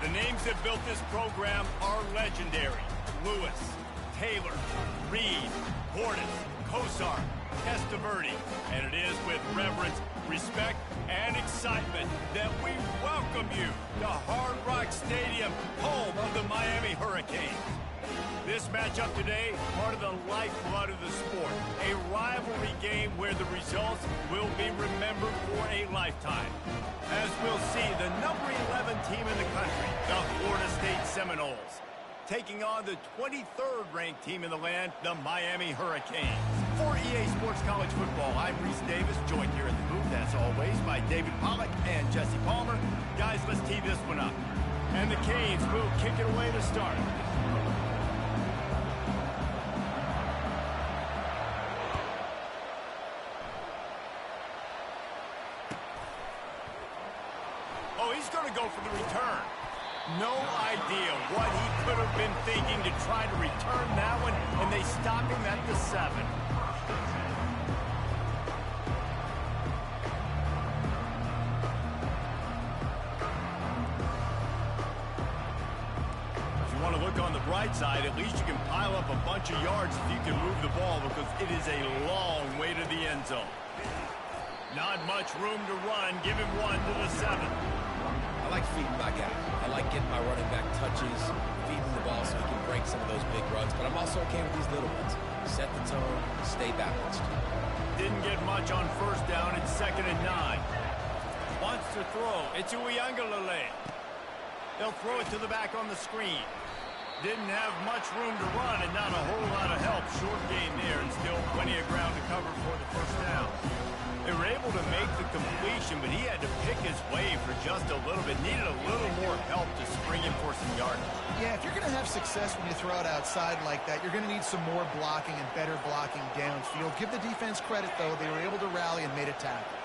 The names that built this program are legendary. Lewis, Taylor, Reed, Portis, Kosar, Testaverde. And it is with reverence, respect, and excitement that we welcome you to Hard Rock Stadium, home of the Miami Hurricanes. This matchup today, part of the lifeblood of the sport. A rivalry game where the results will be remembered for a lifetime. As we'll see, the number 11 team in the country, the Florida State Seminoles, taking on the 23rd ranked team in the land, the Miami Hurricanes. For EA Sports College Football, I'm Reese Davis, joined here in the booth, as always, by David Pollack and Jesse Palmer. Guys, let's tee this one up. And the Canes will kick it away to start. Oh, he's going to go for the return. No idea what he could have been thinking to try to return that one, and they stop him at the 7. If you want to look on the bright side, at least you can pile up a bunch of yards if you can move the ball, because it is a long way to the end zone. Not much room to run. Give him 1 to the 7. I like feeding my guy. I like getting my running back touches, feeding the ball so he can break some of those big runs, but I'm also okay with these little ones. Set the tone, stay balanced. Didn't get much on first down. It's 2nd and 9. Wants to throw. It's Uiagalelei. They'll throw it to the back on the screen. Didn't have much room to run and not a whole lot of help. Short gain there and still plenty of ground to cover for the first down. They were able to make the completion, but he had to pick his way for just a little bit. Needed a little more help to spring him for some yardage. Yeah, if you're going to have success when you throw it outside like that, you're going to need some more blocking and better blocking downfield. Give the defense credit, though. They were able to rally and made a tackle.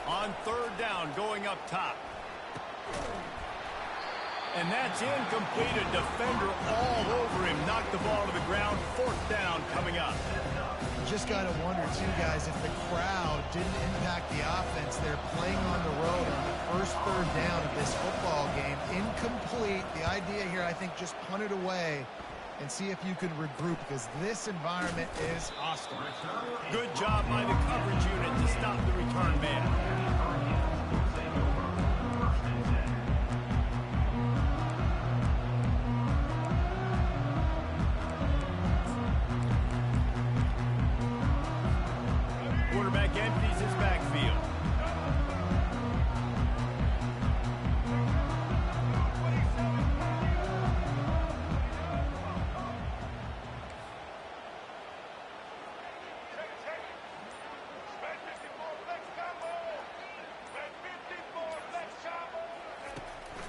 On 3rd down, going up top. And that's incomplete. A defender all over him. Knocked the ball to the ground. 4th down coming up. Just got to wonder, too, guys, if the crowd didn't impact the offense. They're playing on the road on the first 3rd down of this football game. Incomplete. The idea here, I think, just punt it away and see if you could regroup, because this environment is hostile. Good job by the coverage unit to stop the return man. Quarterback empties his backfield.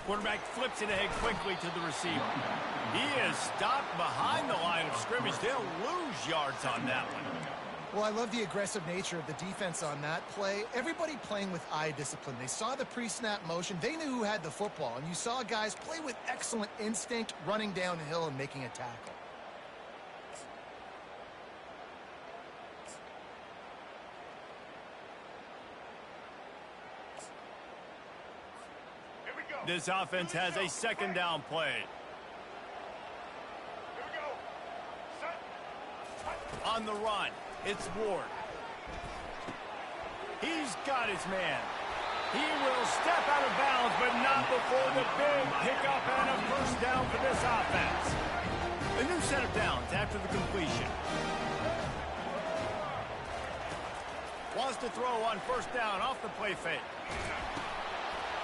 Quarterback flips it ahead quickly to the receiver. He is stopped behind the line of scrimmage. They'll lose yards on that one. Well, I love the aggressive nature of the defense on that play. Everybody playing with eye discipline. They saw the pre-snap motion. They knew who had the football. And you saw guys play with excellent instinct, running downhill and making a tackle. This offense has a 2nd down play. On the run, it's Ward. He's got his man. He will step out of bounds, but not before the big pickup and a first down for this offense. A new set of downs after the completion. Wants to throw on 1st down off the play fake.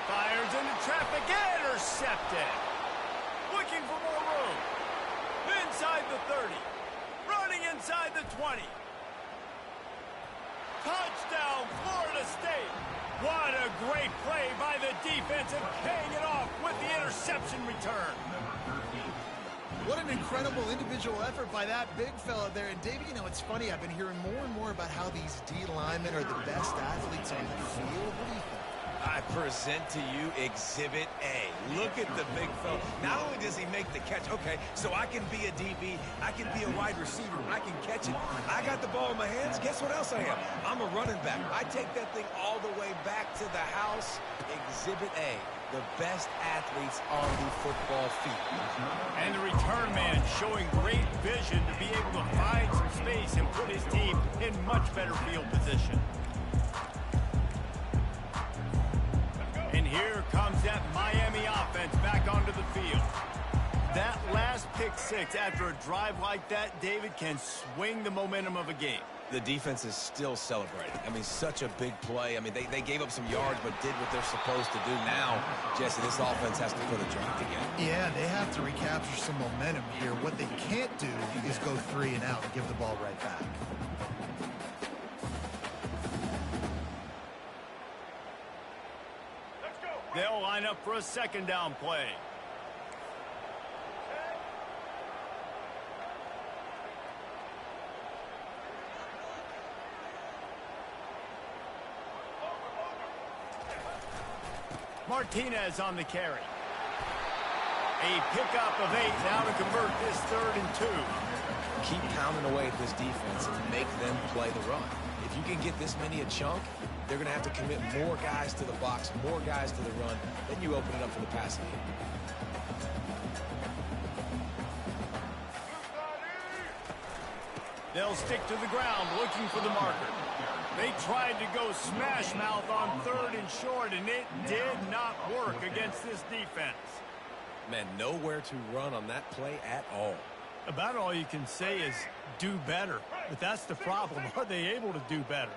Fires into traffic, intercepted. Looking for more room. Inside the 30. Running inside the 20. Touchdown, Florida State. What a great play by the defense and paying it off with the interception return. What an incredible individual effort by that big fella there. And, Davey, you know, it's funny. I've been hearing more and more about how these D linemen are the best athletes on the field. What do you think? I present to you Exhibit A. Look at the big fella. Not only does he make the catch, okay, so I can be a DB, I can be a wide receiver, I can catch it. I got the ball in my hands. Guess what else I am? I'm a running back. I take that thing all the way back to the house. Exhibit A, the best athletes on the football field. And the return man showing great vision to be able to find some space and put his team in much better field position. And here comes that Miami offense back onto the field. That last pick six after a drive like that, David, can swing the momentum of a game. The defense is still celebrating. I mean, such a big play. I mean, they gave up some yards but did what they're supposed to do. Now, Jesse, this offense has to put a drive together. Yeah, they have to recapture some momentum here. What they can't do is go 3 and out and give the ball right back. They'll line up for a second down play. Martinez on the carry. A pickup of 8 now to convert this 3rd and 2. Keep pounding away at this defense and make them play the run. If you can get this many a chunk, they're going to have to commit more guys to the box, more guys to the run. Then you open it up for the passing game. They'll stick to the ground looking for the marker. They tried to go smash mouth on 3rd and short, and it did not work against this defense. Man, nowhere to run on that play at all. About all you can say is do better. But that's the problem. Are they able to do better?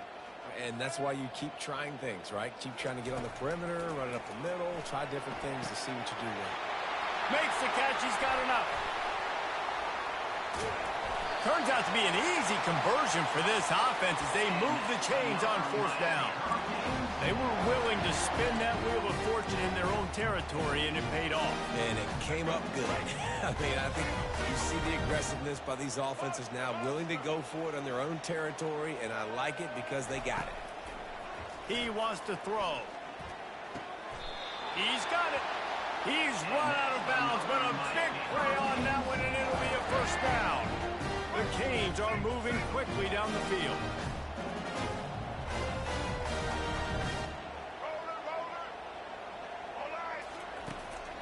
And that's why you keep trying things, right? Keep trying to get on the perimeter, run it up the middle, try different things to see what you do well. Makes the catch. He's got enough. Turns out to be an easy conversion for this offense as they move the chains on 4th down. They were willing to spin that wheel of fortune in their own territory, and it paid off. And it came up good. I mean, I think you see the aggressiveness by these offenses now, willing to go for it on their own territory, and I like it because they got it. He wants to throw. He's got it. He's run out of bounds, but a big play on that one, and it'll be a 1st down. The Canes are moving quickly down the field.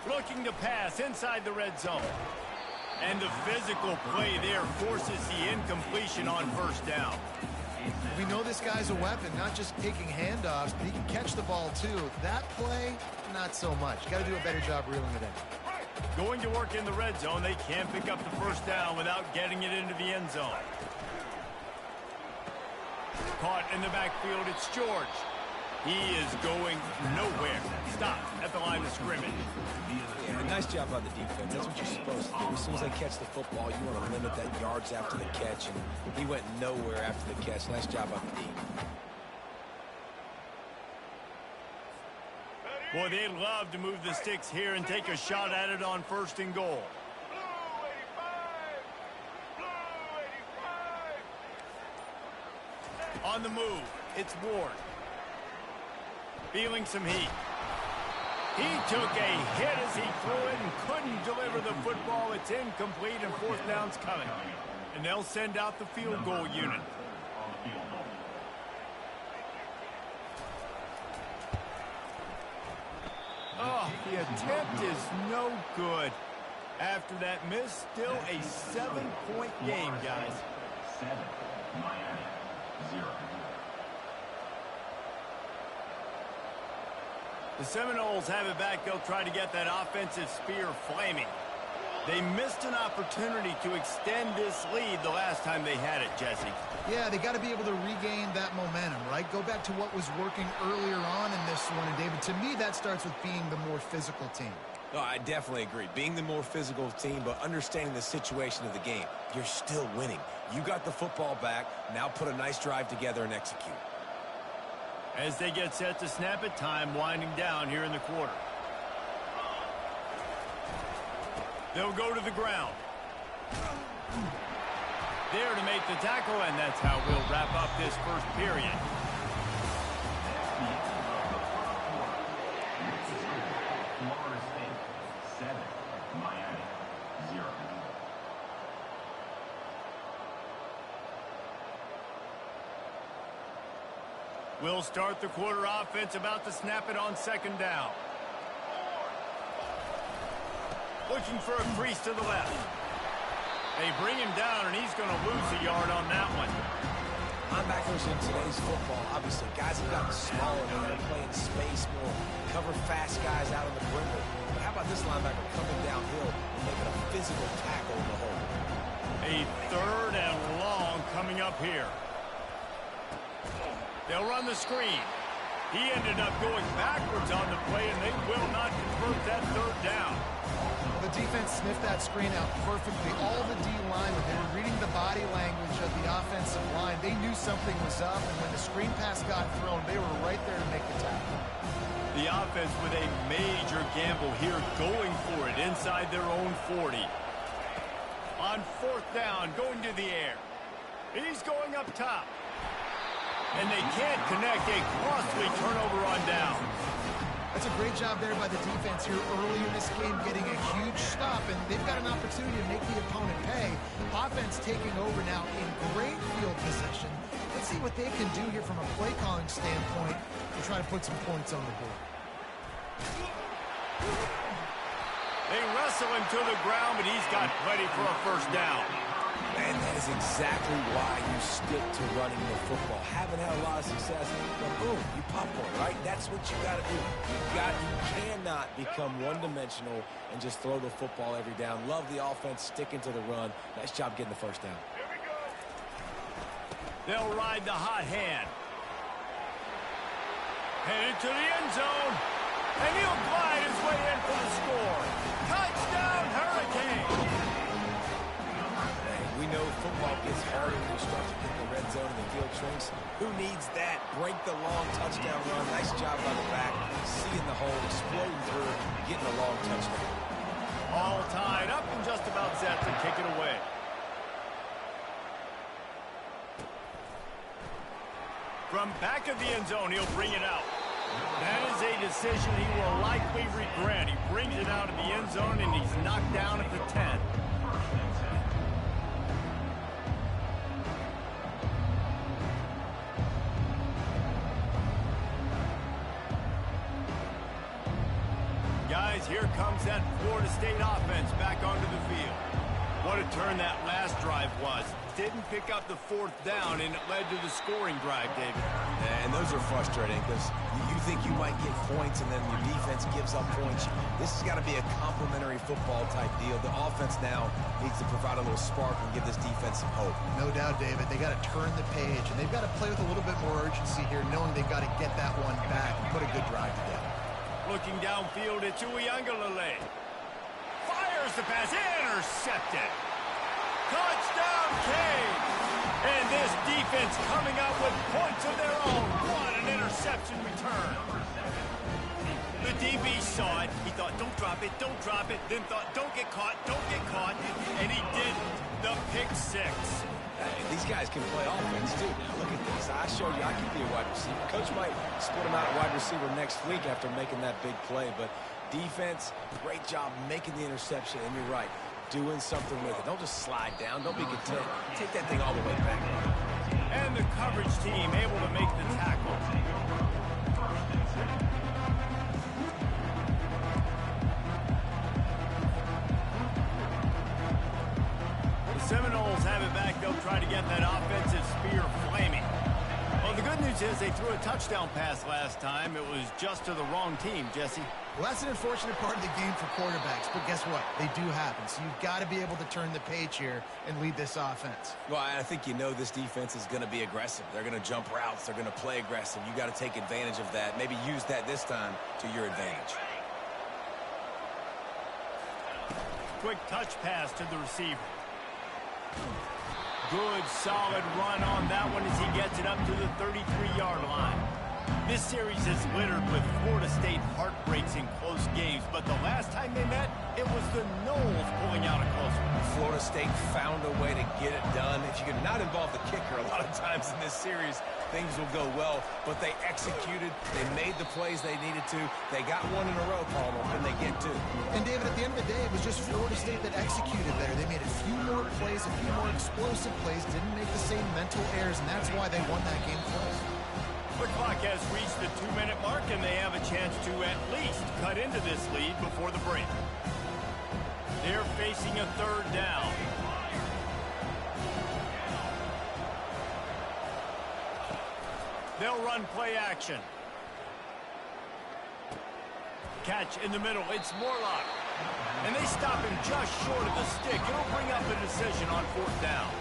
Looking to pass inside the red zone. And the physical play there forces the incompletion on 1st down. We know this guy's a weapon, not just taking handoffs, but he can catch the ball too. That play, not so much. Got to do a better job reeling it in. Going to work in the red zone, they can't pick up the 1st down without getting it into the end zone. Caught in the backfield, it's George. He is going nowhere. Stop at the line of scrimmage. Yeah, nice job by the defense. That's what you're supposed to do. As soon as they catch the football, you want to limit that yards after the catch, and he went nowhere after the catch. Nice job by the D. Boy, they'd love to move the sticks here and take a shot at it on 1st and goal. On the move, it's Ward. Feeling some heat. He took a hit as he threw it and couldn't deliver the football. It's incomplete and 4th down's coming. And they'll send out the field goal unit. Oh, the attempt is no good. After that miss, still a 7-point game, guys. 7, Miami, 0. The Seminoles have it back. They'll try to get that offensive spear flaming. They missed an opportunity to extend this lead the last time they had it, Jesse. Yeah, they got to be able to regain that momentum, right? Go back to what was working earlier on in this one. And, David, to me, that starts with being the more physical team. No, I definitely agree. Being the more physical team, but understanding the situation of the game. You're still winning. You got the football back. Now put a nice drive together and execute. As they get set to snap it, time winding down here in the quarter. They'll go to the ground. There to make the tackle, and that's how we'll wrap up this 1st period. We'll start the quarter offense, about to snap it on second down. Looking for a crease to the left. They bring him down, and he's going to lose a yard on that one. Linebackers in today's football, obviously, guys have gotten smaller when they're playing space more, cover fast guys out on the perimeter. But how about this linebacker coming downhill and making a physical tackle in the hole? A third and long coming up here. They'll run the screen. He ended up going backwards on the play, and they will not convert that third down. The defense sniffed that screen out perfectly. All the D linemen, they were reading the body language of the offensive line. They knew something was up, and when the screen pass got thrown, they were right there to make the tackle. The offense with a major gamble here, going for it inside their own 40. On fourth down, going to the air. He's going up top. And they can't connect. A costly turnover on down. That's a great job there by the defense here early in this game, getting a huge stop, and they've got an opportunity to make the opponent pay. Offense taking over now in great field position. Let's see what they can do here from a play calling standpoint to try to put some points on the board. They wrestle him to the ground, but he's got plenty for a first down. And that is exactly why you stick to running the football. Haven't had a lot of success, but boom, you pop one, right? That's what you got to do. You cannot become one-dimensional and just throw the football every down. Love the offense sticking to the run. Nice job getting the first down. They'll ride the hot hand. Headed to the end zone. And he'll glide his way in for the score. Touchdown, Hurricane! We know football gets harder when you start to get in the red zone and the field shrinks. Who needs that? Break the long touchdown run. Nice job by the back. Seeing the hole, exploding through, getting a long touchdown. All tied up and just about set to kick it away. From back of the end zone, he'll bring it out. That is a decision he will likely regret. He brings it out of the end zone, and he's knocked down at the 10. Guys, here comes that Florida State offense back onto the field. What a turn that last drive was. Didn't pick up the fourth down, and it led to the scoring drive, David. And those are frustrating because you think you might get points, and then your defense gives up points. This has got to be a complementary football type deal. The offense now needs to provide a little spark and give this defense some hope. No doubt, David. They got to turn the page, and they've got to play with a little bit more urgency here, knowing they've got to get that one back and put a good drive together. Looking downfield at Tuiangalele. Fires the pass, intercepted. Touchdown, Cade. And this defense coming up with points of their own. What an interception return. The DB saw it. He thought, don't drop it, don't drop it. Then thought, don't get caught, don't get caught. And he didn't. The pick six. These guys can play offense, too. Now, look at this. I showed you I can be a wide receiver. Coach might split him out at wide receiver next week after making that big play. But defense, great job making the interception. And you're right, doing something with it. Don't just slide down. Don't be content. Take that thing all the way back. And the coverage team able to make the tackle. Seminoles have it back. They'll try to get that offensive spear flaming. Well, the good news is they threw a touchdown pass last time. It was just to the wrong team, Jesse. Well, that's an unfortunate part of the game for quarterbacks, but guess what? They do happen. So you've got to be able to turn the page here and lead this offense. Well, I think you know this defense is going to be aggressive. They're going to jump routes. They're going to play aggressive. You got to take advantage of that. Maybe use that this time to your advantage. Quick touch pass to the receiver. Good, solid run on that one as he gets it up to the 33-yard line. This series is littered with Florida State heartbreaks in close games, but the last time they met, it was the Noles pulling out a close one. Florida State found a way to get it done. If you could not involve the kicker a lot of times in this series, things will go well, but they executed. They made the plays they needed to. They got one in a row, Palmer, and they get two. And, David, at the end of the day, it was just Florida State that executed better. They made a few more plays, a few more explosive plays, didn't make the same mental errors, and that's why they won that game close. The clock has reached the 2-minute mark, and they have a chance to at least cut into this lead before the break. They're facing a 3rd down. They'll run play action. Catch in the middle. It's Morlock. And they stop him just short of the stick. It'll bring up a decision on 4th down.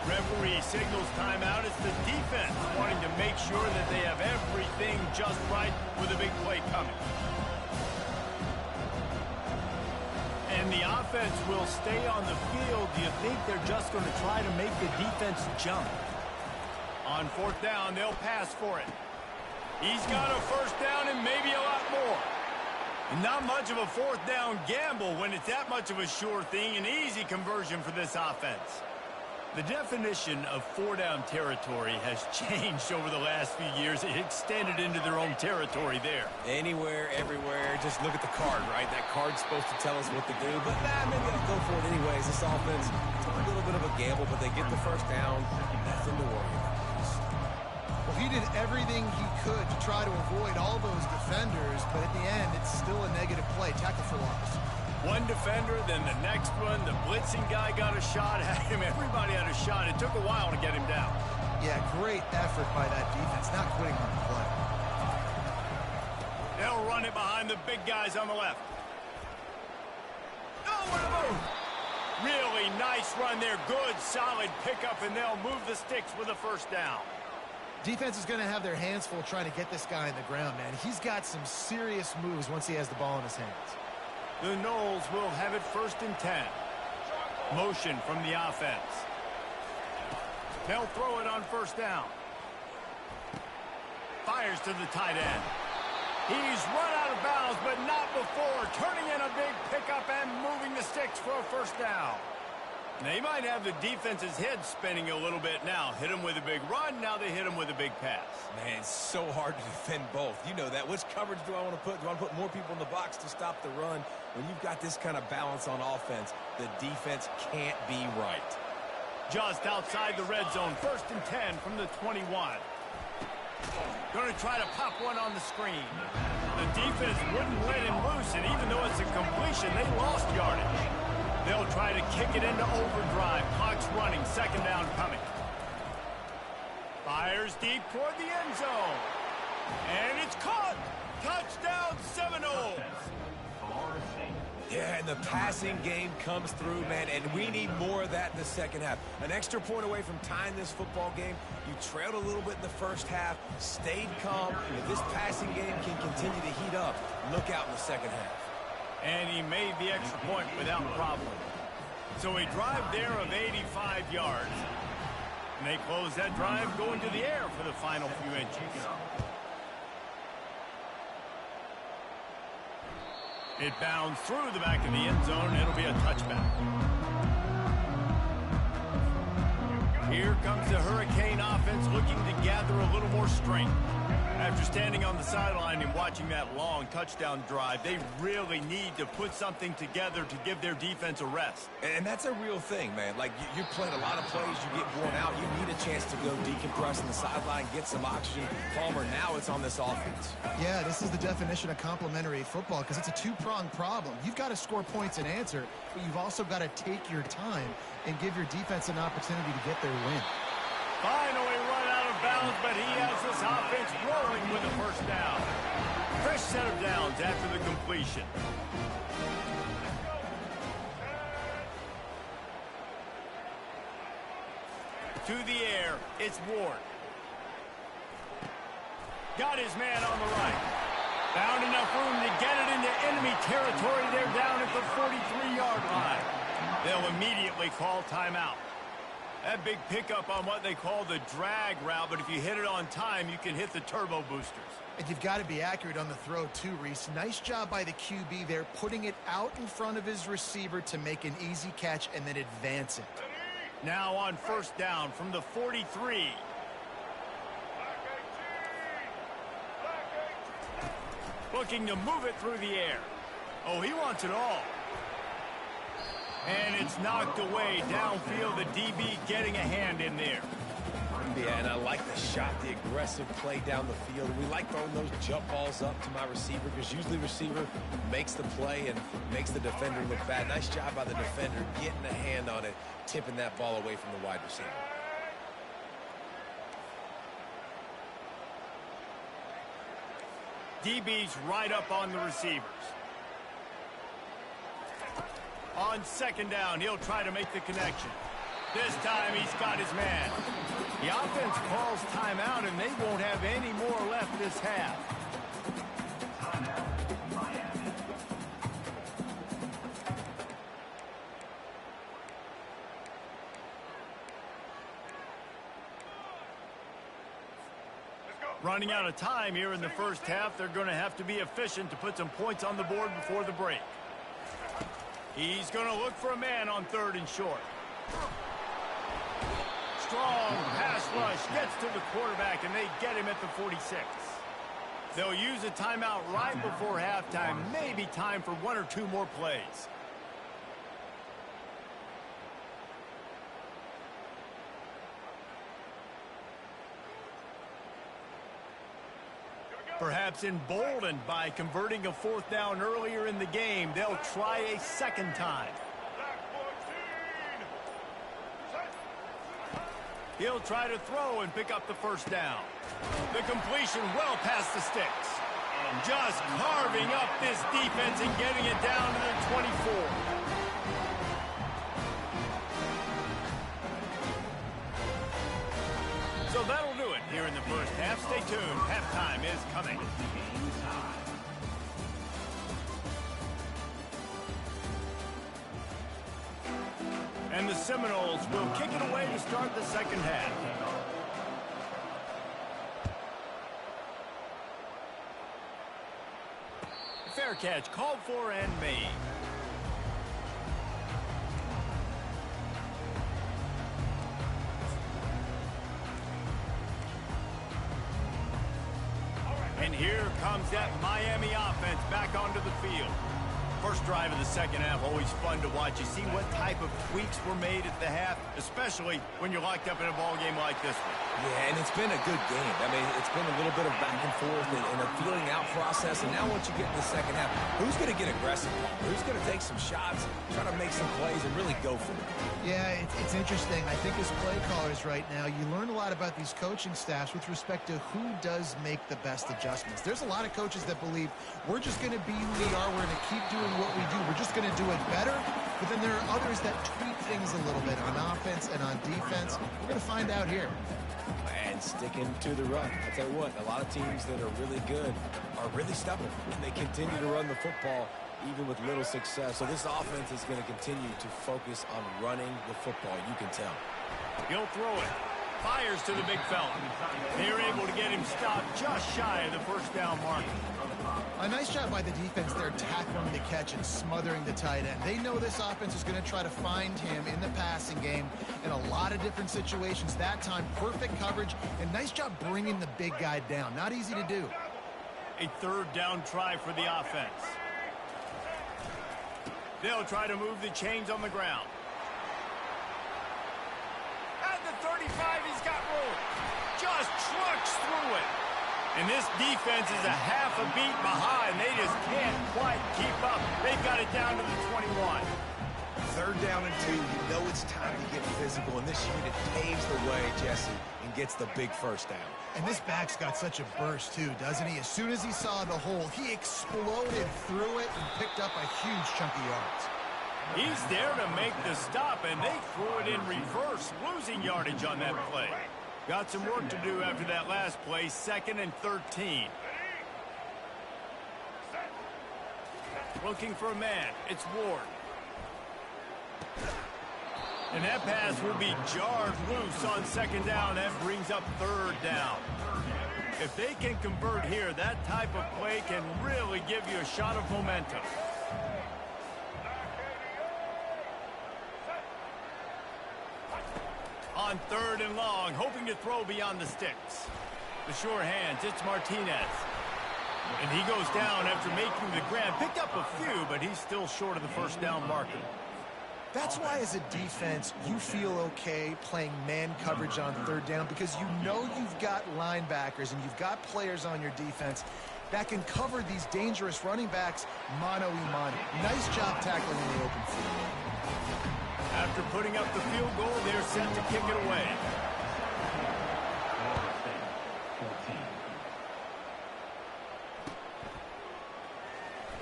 Referee signals timeout. It's the defense wanting to make sure that they have everything just right with a big play coming. And the offense will stay on the field. Do you think they're just going to try to make the defense jump? On 4th down, they'll pass for it. He's got a 1st down and maybe a lot more. Not much of a 4th down gamble when it's that much of a sure thing, an easy conversion for this offense. The definition of 4-down territory has changed over the last few years. It extended into their own territory there. Anywhere, everywhere, just look at the card, right? That card's supposed to tell us what to do, but maybe I'll go for it anyways. This offense, it's a little bit of a gamble, but they get the 1st down. Nothing to worry about. Well, he did everything he could to try to avoid all those defenders, but at the end, it's still a negative play. Tackle for loss. One defender, then the next one. The blitzing guy got a shot at him. Everybody had a shot. It took a while to get him down. Yeah, great effort by that defense, not quitting on the play. They'll run it behind the big guys on the left. Oh, what a move! Really nice run there. Good, solid pickup, and they'll move the sticks with a 1st down. Defense is going to have their hands full trying to get this guy in the ground, man. He's got some serious moves once he has the ball in his hands. The Knowles will have it 1st and 10. Motion from the offense. They'll throw it on 1st down. Fires to the tight end. He's run out of bounds, but not before. Turning in a big pickup and moving the sticks for a 1st down. They might have the defense's head spinning a little bit now. Hit him with a big run, now they hit him with a big pass. Man, it's so hard to defend both. You know that. Which coverage do I want to put? Do I want to put more people in the box to stop the run? When you've got this kind of balance on offense, the defense can't be right. Just outside the red zone, 1st and 10 from the 21. Going to try to pop one on the screen. The defense wouldn't let him loose, and even though it's a completion, they lost yardage. They'll try to kick it into overdrive. Clock's running. 2nd down coming. Fires deep toward the end zone. And it's caught. Touchdown, Seminoles. Yeah, and the passing game comes through, man, and we need more of that in the 2nd half. An extra point away from tying this football game. You trailed a little bit in the 1st half, stayed calm. If this passing game can continue to heat up, look out in the 2nd half. And he made the extra point without problem. So a drive there of 85 yards. And they close that drive going to the air for the final few inches. It bounds through the back of the end zone. It'll be a touchback. Here comes the Hurricane offense looking to gather a little more strength. After standing on the sideline and watching that long touchdown drive, they really need to put something together to give their defense a rest. And that's a real thing, man. Like, you're playing a lot of plays, you get worn out, you need a chance to go decompress on the sideline, get some oxygen. Palmer, now it's on this offense. Yeah, this is the definition of complementary football because it's a two-pronged problem. You've got to score points and answer, but you've also got to take your time and give your defense an opportunity to get their win. Finally run out of bounds, but he has this offense rolling with a 1st down. Fresh set of downs after the completion. To the air, it's Ward. Got his man on the right. Found enough room to get it into enemy territory. They're down at the 43-yard line. They'll immediately call timeout. That big pickup on what they call the drag route, but if you hit it on time, you can hit the turbo boosters. And you've got to be accurate on the throw too, Reese. Nice job by the QB there, putting it out in front of his receiver to make an easy catch and then advance it. Now on 1st down from the 43. Looking to move it through the air. Oh, he wants it all. And it's knocked away downfield. The DB getting a hand in there. Yeah, and I like the shot, the aggressive play down the field. We like throwing those jump balls up to my receiver because usually receiver makes the play and makes the defender look bad. Nice job by the defender getting a hand on it, tipping that ball away from the wide receiver. DB's right up on the receivers. On second down, he'll try to make the connection. This time he's got his man. The offense calls timeout, and they won't have any more left this half. Running out of time here in the first half, they're going to have to be efficient to put some points on the board before the break. He's going to look for a man on third and short. Strong pass rush gets to the quarterback, and they get him at the 46. They'll use a timeout right before halftime. Maybe time for one or two more plays. Perhaps emboldened by converting a fourth down earlier in the game, they'll try a second time. He'll try to throw and pick up the first down. The completion well past the sticks. Just carving up this defense and getting it down to the 24. So that'll do it here in the first half. Stay tuned. Halftime is coming. And the Seminoles will kick it away to start the second half. Fair catch called for and made. And here comes that Miami offense back onto the field. First drive of the second half, always fun to watch. You see what type of tweaks were made at the half, especially when you're locked up in a ball game like this one. Yeah, and it's been a good game. I mean, it's been a little bit of back and forth and a feeling out process. And now once you get in the second half, who's going to get aggressive? Who's going to take some shots, try to make some plays, and really go for it? Yeah, it's interesting. I think as play callers right now, you learn a lot about these coaching staffs with respect to who does make the best adjustments. There's a lot of coaches that believe we're just going to be who we are. We're going to keep doing what we do. We're just going to do it better. But then there are others that tweak things a little bit on offense and on defense. We're going to find out here. And sticking to the run. I tell you what, a lot of teams that are really good are really stubborn, and they continue to run the football even with little success. So this offense is going to continue to focus on running the football. You can tell. He'll throw it. Fires to the big fella. They're able to get him stopped just shy of the first down mark. A nice job by the defense there, tackling the catch and smothering the tight end. They know this offense is going to try to find him in the passing game in a lot of different situations. That time, perfect coverage, and nice job bringing the big guy down. Not easy to do. A third down try for the offense. They'll try to move the chains on the ground. At the 35, he's got room. Just trucks through it. And this defense is a half a beat behind. They just can't quite keep up. They've got it down to the 21. Third down and 2. You know it's time to get physical, and this unit paves the way, Jesse, and gets the big first down. And this back's got such a burst, too, doesn't he? As soon as he saw the hole, he exploded through it and picked up a huge chunk of yards. He's there to make the stop, and they threw it in reverse, losing yardage on that play. Got some work to do after that last play, 2nd and 13. Looking for a man. It's Ward. And that pass will be jarred loose on second down. That brings up third down. If they can convert here, that type of play can really give you a shot of momentum. On third and long, hoping to throw beyond the sticks. The sure hands, it's Martinez. And he goes down after making the grab. Picked up a few, but he's still short of the first down marker. That's why, as a defense, you feel okay playing man coverage on third down because you know you've got linebackers and you've got players on your defense that can cover these dangerous running backs mano-a-mano. Nice job tackling in the open field. After putting up the field goal, they're set to kick it away.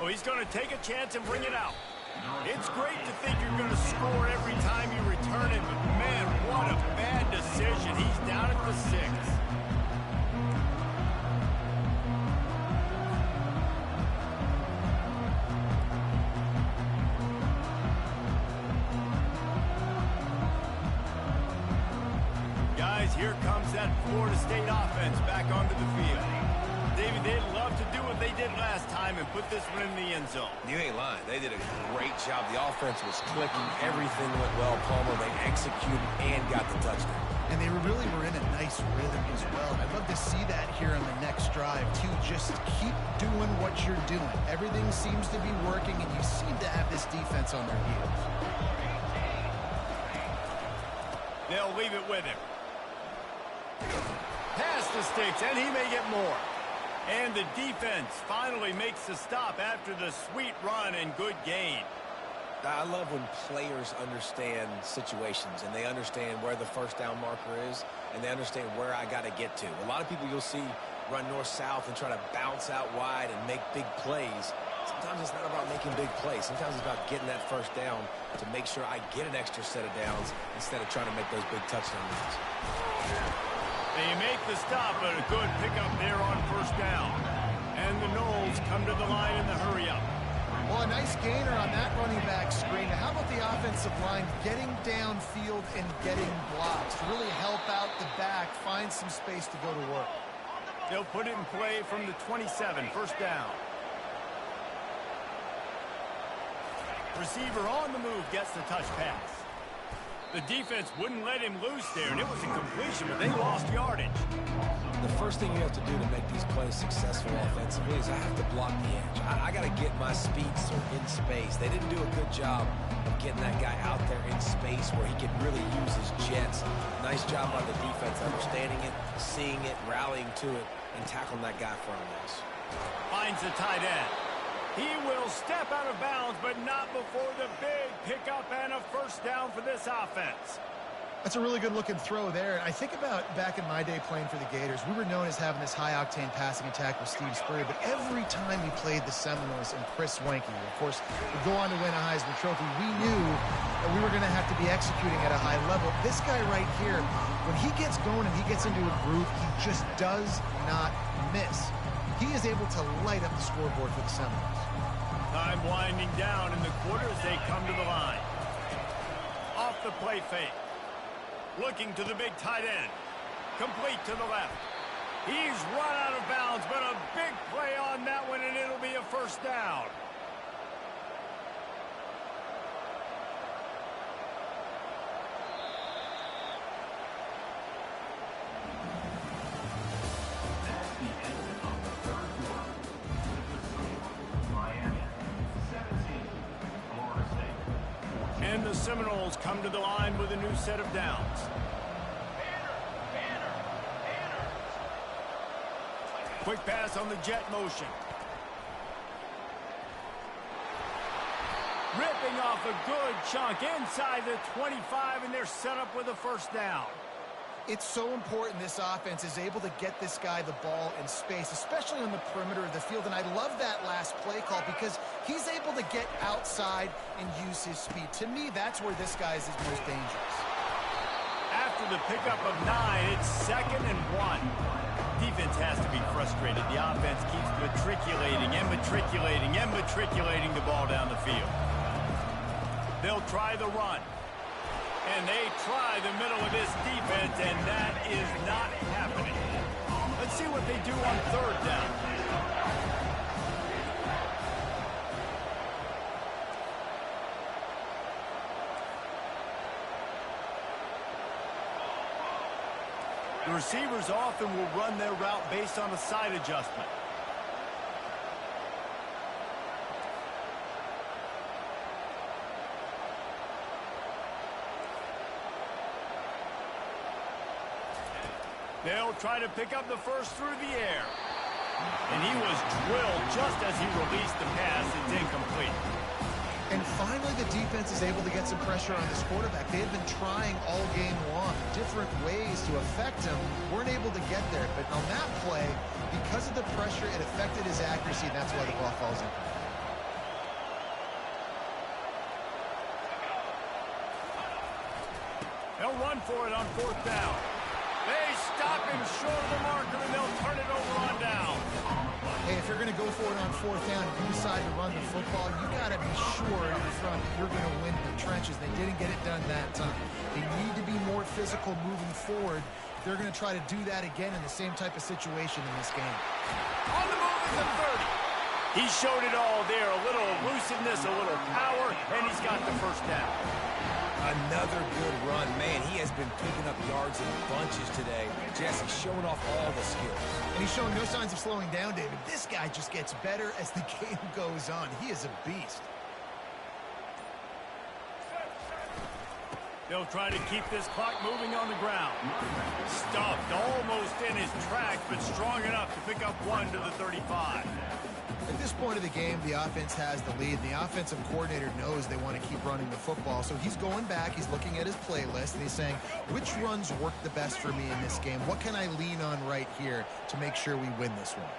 Oh, he's going to take a chance and bring it out. It's great to think you're going to score every time you return it, but man, what a bad decision. He's down at the 6. Guys, here comes that Florida State offense back onto the field. David, they'd love to do what they did last time and put this one in the end zone. You ain't lying. They did a great job. The offense was clicking. Everything went well, Palmer. They executed and got the touchdown. And they really were in a nice rhythm as well. I'd love to see that here on the next drive, too. Just keep doing what you're doing. Everything seems to be working, and you seem to have this defense on their heels. They'll leave it with him. Pass the sticks, and he may get more. And the defense finally makes the stop after the sweet run and good gain. I love when players understand situations and they understand where the first down marker is and they understand where I got to get to. A lot of people you'll see run north-south and try to bounce out wide and make big plays. Sometimes it's not about making big plays. Sometimes it's about getting that first down to make sure I get an extra set of downs instead of trying to make those big touchdown runs. They make the stop, but a good pickup there on first down. And the Knowles come to the line in the hurry-up. Well, a nice gainer on that running back screen. How about the offensive line getting downfield and getting blocks to really help out the back, find some space to go to work? They'll put it in play from the 27, first down. Receiver on the move gets the touch pass. The defense wouldn't let him loose there, and it was a completion, but they lost yardage. The first thing you have to do to make these plays successful offensively is I have to block the edge. I got to get my speedster in space. They didn't do a good job of getting that guy out there in space where he could really use his jets. Nice job by the defense understanding it, seeing it, rallying to it, and tackling that guy for a loss. Finds the tight end. He will step out of bounds, but not before the big pickup and a first down for this offense. That's a really good-looking throw there. I think about back in my day playing for the Gators, we were known as having this high-octane passing attack with Steve Spurrier, but every time we played the Seminoles and Chris Wenke, of course, would go on to win a Heisman Trophy, we knew that we were going to have to be executing at a high level. This guy right here, when he gets going and he gets into a groove, he just does not miss. He is able to light up the scoreboard for the Seminoles. Time winding down in the quarter as they come to the line. Off the play fake. Looking to the big tight end. Complete to the left. He's run out of bounds, but a big play on that one, and it'll be a first down. And the Seminoles come to the line with a new set of downs. Quick pass on the jet motion. Ripping off a good chunk inside the 25, and they're set up with a first down. It's so important this offense is able to get this guy the ball in space, especially on the perimeter of the field. And I love that last play call because he's able to get outside and use his speed. To me, that's where this guy is his most dangerous. After the pickup of 9, it's 2nd and 1. Defense has to be frustrated. The offense keeps matriculating the ball down the field. They'll try the run. And they try the middle of this defense, and that is not happening. Let's see what they do on third down. The receivers often will run their route based on a side adjustment. They'll try to pick up the first through the air. And he was drilled just as he released the pass. It's incomplete. And finally, the defense is able to get some pressure on this quarterback. They had been trying all game long, different ways to affect him. Weren't able to get there. But on that play, because of the pressure, it affected his accuracy, and that's why the ball falls in. They'll run for it on fourth down. They stop him short of the marker, and they'll turn it over on down. Hey, if you're going to go for it on fourth down, if you decide to run the football, you got to be sure in front you're going to win the trenches. They didn't get it done that time. They need to be more physical moving forward. They're going to try to do that again in the same type of situation in this game. On the move is the 30. He showed it all there. A little elusiveness, a little power, and he's got the first down. Another good run. Man, he has been picking up yards in bunches today. Jesse showing off all the skills. And he's showing no signs of slowing down, David. This guy just gets better as the game goes on. He is a beast. They'll try to keep this clock moving on the ground. Stuffed almost in his tracks, but strong enough to pick up one to the 35. At this point of the game, the offense has the lead. The offensive coordinator knows they want to keep running the football. So he's going back, he's looking at his playlist, and he's saying, which runs work the best for me in this game? What can I lean on right here to make sure we win this one?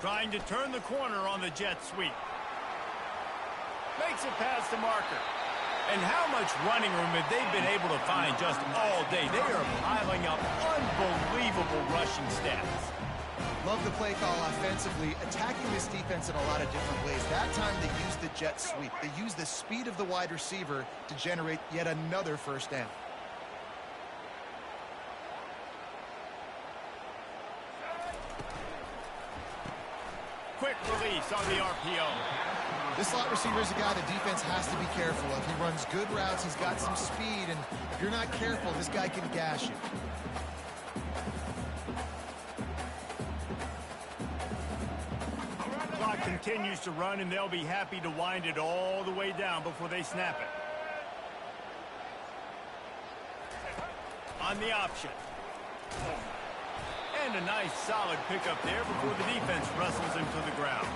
Trying to turn the corner on the jet sweep. Makes it past the marker. And how much running room have they been able to find just all day? They are piling up unbelievable rushing stats. Love the play call offensively, attacking this defense in a lot of different ways. That time they used the jet sweep. They used the speed of the wide receiver to generate yet another first down. Quick release on the RPO. This slot receiver is a guy the defense has to be careful of. He runs good routes, he's got some speed, and if you're not careful, this guy can gash you. Clock continues to run, and they'll be happy to wind it all the way down before they snap it. On the option. And a nice solid pickup there before the defense wrestles him to the ground.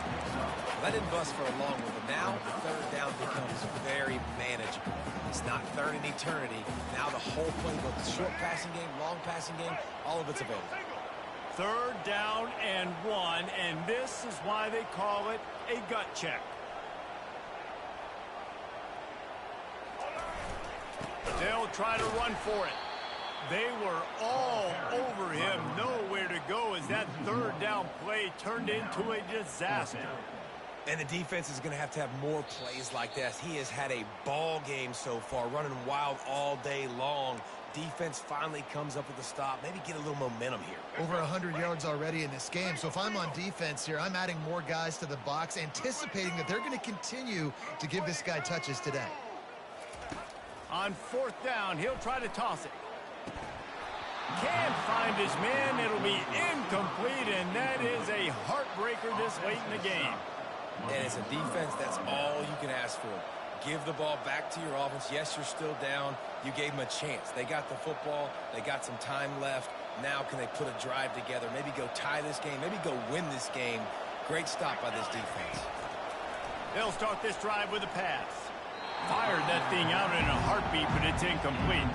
That didn't bust for a long one, but now the third down becomes very manageable. It's not third in eternity. Now the whole playbook, the short passing game, long passing game, all of it's available. Third down and 1, and this is why they call it a gut check. They'll try to run for it. They were all over him, nowhere to go as that third down play turned into a disaster. And the defense is going to have more plays like this. He has had a ball game so far, running wild all day long. Defense finally comes up with a stop, maybe get a little momentum here. Over 100 yards already in this game. So if I'm on defense here, I'm adding more guys to the box, anticipating that they're going to continue to give this guy touches today. On fourth down, he'll try to toss it. Can't find his man. It'll be incomplete, and that is a heartbreaker this late in the game. And as a defense, that's all you can ask for. Give the ball back to your offense. Yes, you're still down. You gave them a chance. They got the football. They got some time left. Now can they put a drive together, maybe go tie this game, maybe go win this game. Great stop by this defense. They'll start this drive with a pass. Fired that thing out in a heartbeat, but it's incomplete.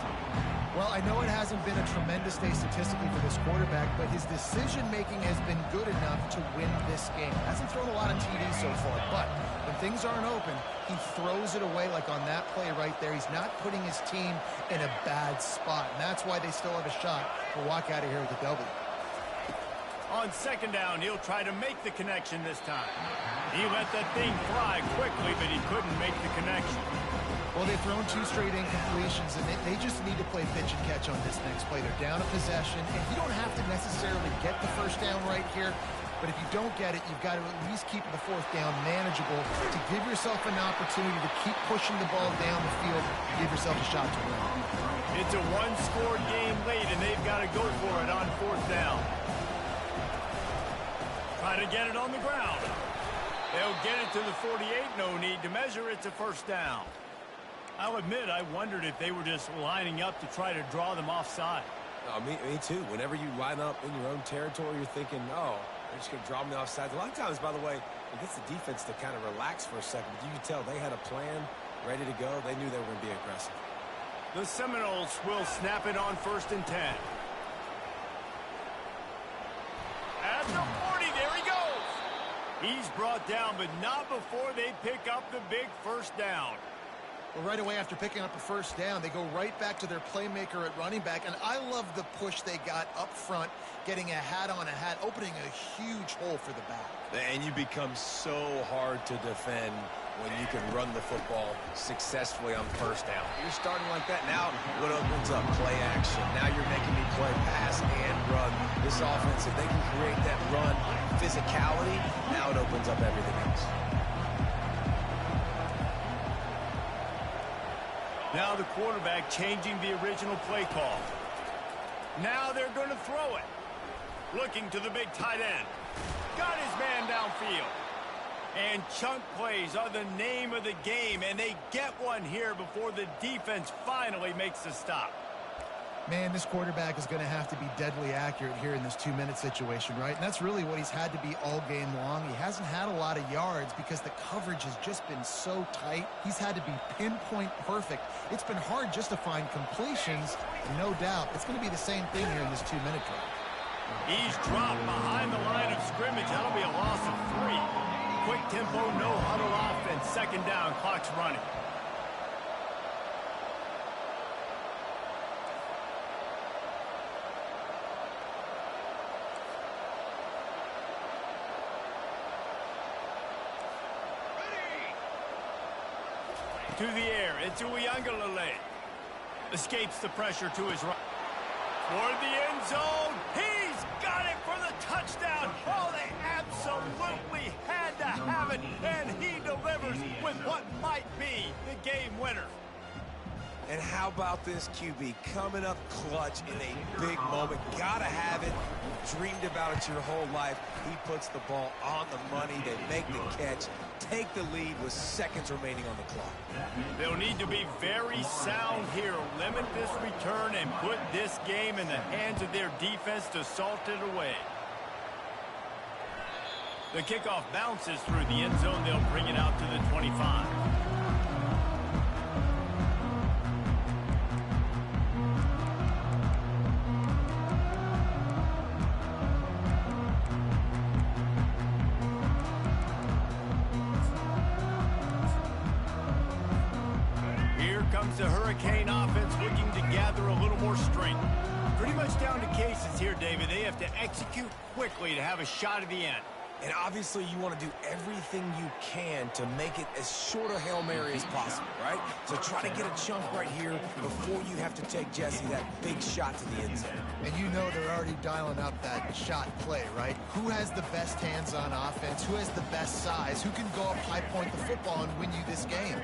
Well, I know it hasn't been a tremendous day statistically for this quarterback, but his decision-making has been good enough to win this game. Hasn't thrown a lot of TDs so far, but when things aren't open, he throws it away like on that play right there. He's not putting his team in a bad spot, and that's why they still have a shot to walk out of here with a W. On second down, he'll try to make the connection this time. He let that thing fly quickly, but he couldn't make the connection. Well, they've thrown 2 straight incompletions, and they just need to play pitch and catch on this next play. They're down a possession, and you don't have to necessarily get the first down right here, but if you don't get it, you've got to at least keep the fourth down manageable to give yourself an opportunity to keep pushing the ball down the field and give yourself a shot to win. It's a one-score game late, and they've got to go for it on fourth down. Try to get it on the ground. They'll get it to the 48. No need to measure. It's a first down. I'll admit I wondered if they were just lining up to try to draw them offside. Oh, me too. Whenever you line up in your own territory, you're thinking, oh, they're just going to draw them offside. A lot of times, by the way, it gets the defense to kind of relax for a second. But you can tell they had a plan ready to go. They knew they were going to be aggressive. The Seminoles will snap it on 1st and 10. At the 40, there he goes. He's brought down, but not before they pick up the big first down. Well, right away after picking up a first down, they go right back to their playmaker at running back. And I love the push they got up front, getting a hat on a hat, opening a huge hole for the back. And you become so hard to defend when you can run the football successfully on first down. You're starting like that. Now what opens up? Play action. Now you're making me play pass and run. This offense, if they can create that run physicality, now it opens up everything else. Now the quarterback changing the original play call. Now they're going to throw it. Looking to the big tight end. Got his man downfield. And chunk plays are the name of the game, and they get one here before the defense finally makes the stop. Man, this quarterback is going to have to be deadly accurate here in this 2-minute situation, right? And that's really what he's had to be all game long. He hasn't had a lot of yards because the coverage has just been so tight. He's had to be pinpoint perfect. It's been hard just to find completions, and no doubt it's going to be the same thing here in this 2-minute drill. He's dropped behind the line of scrimmage. That'll be a loss of 3. Quick tempo, no huddle offense. 2nd down, clock's running. To the air, it's Uyangalele. Escapes the pressure to his right. For the end zone, he's got it for the touchdown. Oh, they absolutely had to have it, and he delivers with what might be the game winner. And how about this QB coming up clutch in a big moment? Gotta have it. You've dreamed about it your whole life. He puts the ball on the money. They make the catch, take the lead with seconds remaining on the clock. They'll need to be very sound here, limit this return, and put this game in the hands of their defense to salt it away. The kickoff bounces through the end zone. They'll bring it out to the 25. The Hurricane offense looking to gather a little more strength. Pretty much down to cases here, David. They have to execute quickly to have a shot at the end. And obviously you want to do everything you can to make it as short a Hail Mary as possible, right? So try to get a chunk right here before you have to take Jesse that big shot to the end zone. And you know they're already dialing up that shot play, right? Who has the best hands on offense? Who has the best size? Who can go up high point the football and win you this game?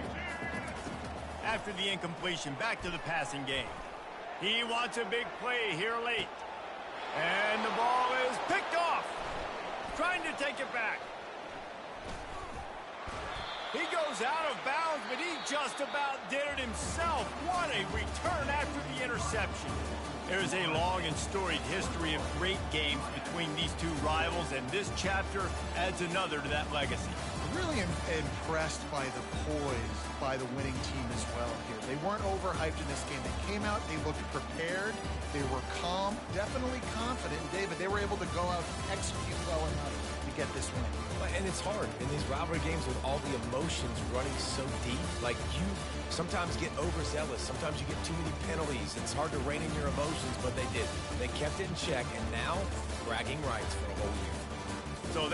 After the incompletion, back to the passing game. He wants a big play here late. And the ball is picked off. Trying to take it back. He goes out of bounds, but he just about did it himself. What a return after the interception. There's a long and storied history of great games between these two rivals, and this chapter adds another to that legacy. Really impressed by the poise by the winning team as well here. They weren't overhyped in this game. They came out, they looked prepared, they were calm, definitely confident. David, they were able to go out and execute well enough to get this win. And it's hard in these rivalry games with all the emotions running so deep. Like, you sometimes get overzealous. Sometimes you get too many penalties. It's hard to rein in your emotions, but they did. They kept it in check, and now bragging rights for a whole year. So